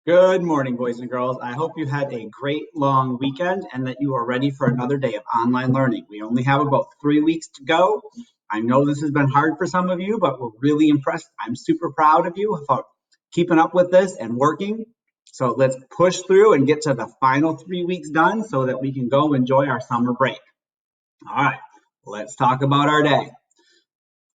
Good morning, boys and girls. I hope you had a great long weekend and that you are ready for another day of online learning. We only have about 3 weeks to go. I know this has been hard for some of you, but we're really impressed. I'm super proud of you for keeping up with this and working. So let's push through and get to the final 3 weeks done so that we can go enjoy our summer break. All right, let's talk about our day.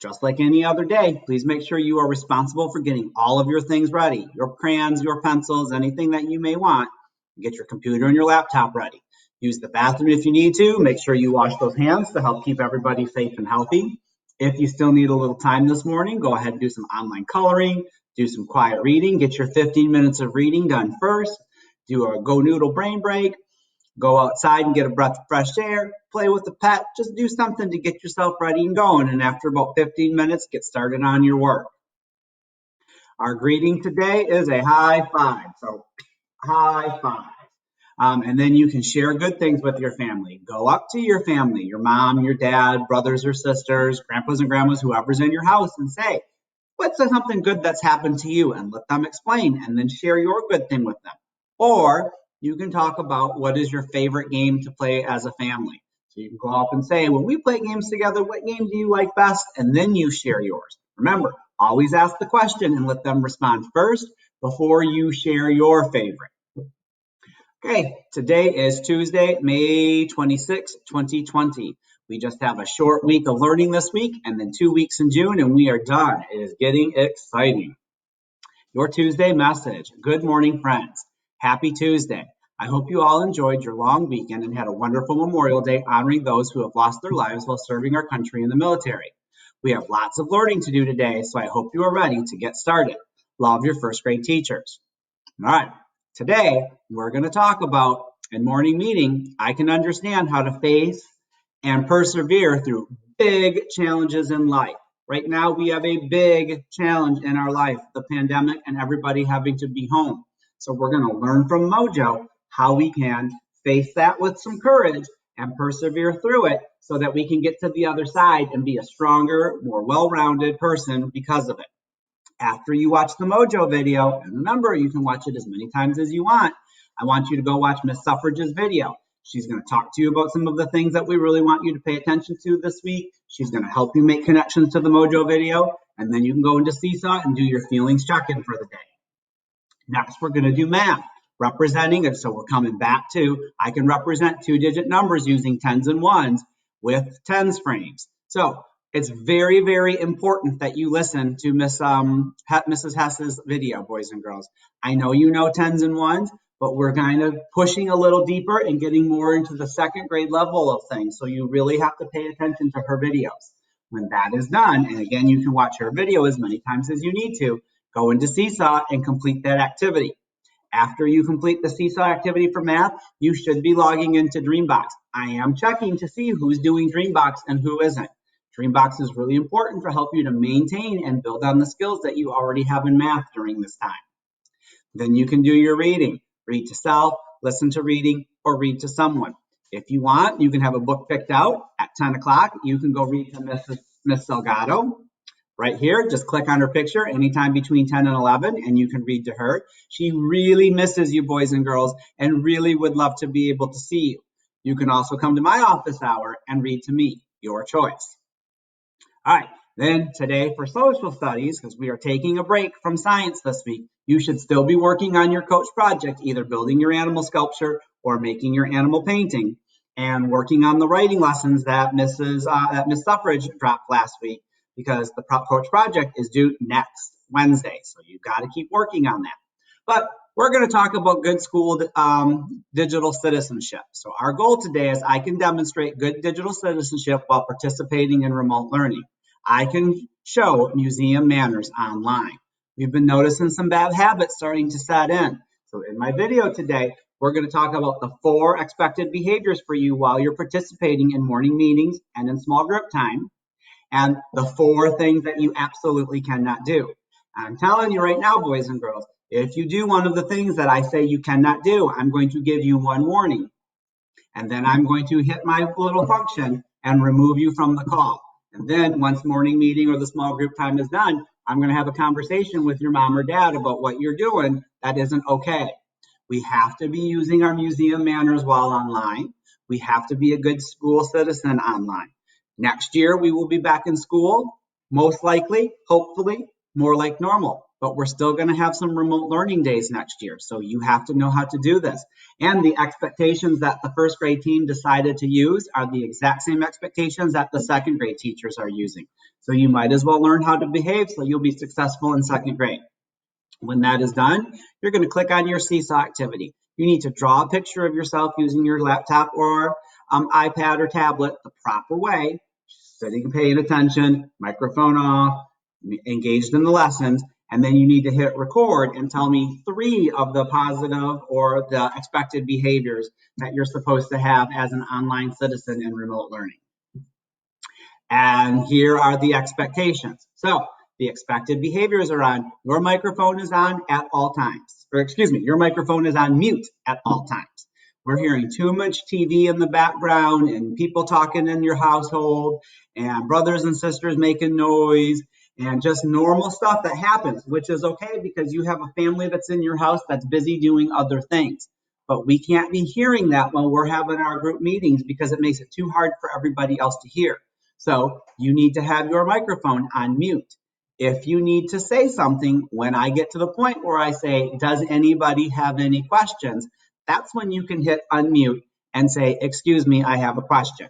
Just like any other day, please make sure you are responsible for getting all of your things ready, your crayons, your pencils, anything that you may want. Get your computer and your laptop ready. Use the bathroom if you need to. Make sure you wash those hands to help keep everybody safe and healthy. If you still need a little time this morning, go ahead and do some online coloring, do some quiet reading, get your 15 minutes of reading done first, do a Go Noodle brain break, go outside and get a breath of fresh air, play with the pet, just do something to get yourself ready and going. And after about 15 minutes, get started on your work. Our greeting today is a high five. So high five. And then you can share good things with your family. Go up to your family, your mom, your dad, brothers or sisters, grandpas and grandmas, whoever's in your house, and say, what's something good that's happened to you? And let them explain, and then share your good thing with them. Or you can talk about what is your favorite game to play as a family. So you can go up and say, when we play games together, what game do you like best? And then you share yours. Remember, always ask the question and let them respond first before you share your favorite. Okay, today is Tuesday, May 26, 2020. We just have a short week of learning this week and then 2 weeks in June and we are done. It is getting exciting. Your Tuesday message. Good morning, friends. Happy Tuesday. I hope you all enjoyed your long weekend and had a wonderful Memorial Day honoring those who have lost their lives while serving our country in the military. We have lots of learning to do today, so I hope you are ready to get started. Love your first grade teachers. All right. Today, we're going to talk about, in morning meeting, I can understand how to face and persevere through big challenges in life. Right now, we have a big challenge in our life, the pandemic and everybody having to be home. So we're going to learn from Mojo how we can face that with some courage and persevere through it so that we can get to the other side and be a stronger, more well-rounded person because of it. After you watch the Mojo video, and remember, you can watch it as many times as you want, I want you to go watch Miss Suffrage's video. She's going to talk to you about some of the things that we really want you to pay attention to this week. She's going to help you make connections to the Mojo video, and then you can go into Seesaw and do your feelings check-in for the day. Next, we're going to do math, representing it. So we're coming back to, I can represent two-digit numbers using tens and ones with tens frames. So it's very, very important that you listen to Mrs. Hess's video, boys and girls. I know you know tens and ones, but we're kind of pushing a little deeper and getting more into the second grade level of things. So you really have to pay attention to her videos. When that is done, and again, you can watch her video as many times as you need to, go into Seesaw and complete that activity. After you complete the Seesaw activity for math, you should be logging into Dreambox. I am checking to see who's doing Dreambox and who isn't. Dreambox is really important to help you to maintain and build on the skills that you already have in math during this time. Then you can do your reading. Read to self, listen to reading, or read to someone. If you want, you can have a book picked out at 10 o'clock. You can go read to Miss Salgado. Right here, just click on her picture anytime between 10 and 11, and you can read to her. She really misses you, boys and girls, and really would love to be able to see you. You can also come to my office hour and read to me, your choice. All right, then today for social studies, because we are taking a break from science this week, you should still be working on your coach project, either building your animal sculpture or making your animal painting, and working on the writing lessons that Miss Suffrage dropped last week, because the coach project is due next Wednesday. So you've got to keep working on that. But we're going to talk about good school digital citizenship. So our goal today is I can demonstrate good digital citizenship while participating in remote learning. I can show museum manners online. We've been noticing some bad habits starting to set in. So in my video today, we're going to talk about the 4 expected behaviors for you while you're participating in morning meetings and in small group time, and the 4 things that you absolutely cannot do. I'm telling you right now, boys and girls, if you do one of the things that I say you cannot do, I'm going to give you one warning. And then I'm going to hit my little function and remove you from the call. And then once morning meeting or the small group time is done, I'm going to have a conversation with your mom or dad about what you're doing. That isn't okay. We have to be using our museum manners while online. We have to be a good school citizen online. Next year, we will be back in school, most likely, hopefully, more like normal. But we're still going to have some remote learning days next year. So you have to know how to do this. And the expectations that the first grade team decided to use are the exact same expectations that the second grade teachers are using. So you might as well learn how to behave so you'll be successful in second grade. When that is done, you're going to click on your seesaw activity. You need to draw a picture of yourself using your laptop or iPad or tablet the proper way, sitting and paying attention, microphone off, engaged in the lessons, and then you need to hit record and tell me 3 of the positive or the expected behaviors that you're supposed to have as an online citizen in remote learning. And here are the expectations. So the expected behaviors are on, your microphone is on at all times. Or excuse me, your microphone is on mute at all times. We're hearing too much TV in the background and people talking in your household and brothers and sisters making noise and just normal stuff that happens, which is okay because you have a family that's in your house that's busy doing other things. But we can't be hearing that when we're having our group meetings because it makes it too hard for everybody else to hear. So you need to have your microphone on mute. If you need to say something, when I get to the point where I say, does anybody have any questions? That's when you can hit unmute and say, excuse me, I have a question.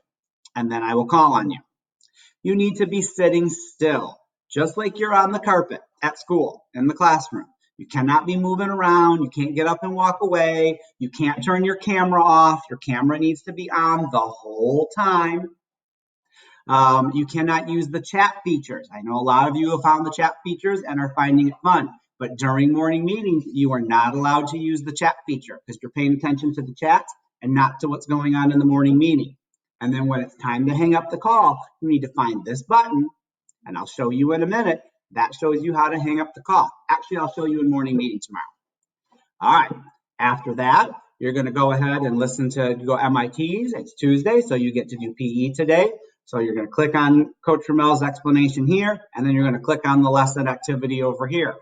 And then I will call on you. You need to be sitting still, just like you're on the carpet at school, in the classroom. You cannot be moving around. You can't get up and walk away. You can't turn your camera off. Your camera needs to be on the whole time. You cannot use the chat features. I know a lot of you have found the chat features and are finding it fun, but during morning meetings, you are not allowed to use the chat feature because you're paying attention to the chat and not to what's going on in the morning meeting. And then when it's time to hang up the call, you need to find this button, and I'll show you in a minute. That shows you how to hang up the call. Actually, I'll show you in morning meeting tomorrow. All right. After that, you're going to go ahead and listen to go MITs. It's Tuesday, so you get to do PE today. So you're going to click on Coach Ramel's explanation here, and then you're going to click on the lesson activity over here.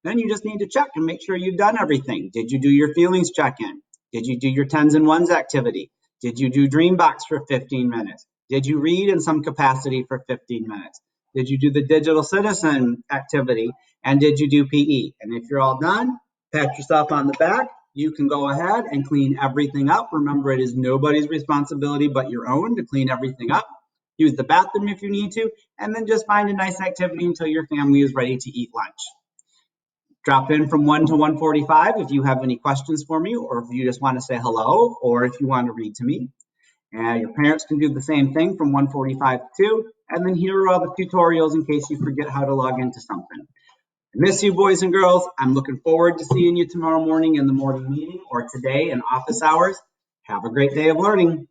Then you just need to check and make sure you've done everything. Did you do your feelings check-in? Did you do your 10s and 1s activity? Did you do Dreambox for 15 minutes? Did you read in some capacity for 15 minutes? Did you do the digital citizen activity? And did you do PE? And if you're all done, pat yourself on the back. You can go ahead and clean everything up. Remember, it is nobody's responsibility but your own to clean everything up. Use the bathroom if you need to, and then just find a nice activity until your family is ready to eat lunch. Drop in from 1 to 1:45 if you have any questions for me, or if you just want to say hello, or if you want to read to me. And your parents can do the same thing from 1:45 to 2, and then here are all the tutorials in case you forget how to log into something. I miss you, boys and girls. I'm looking forward to seeing you tomorrow morning in the morning meeting or today in office hours. Have a great day of learning.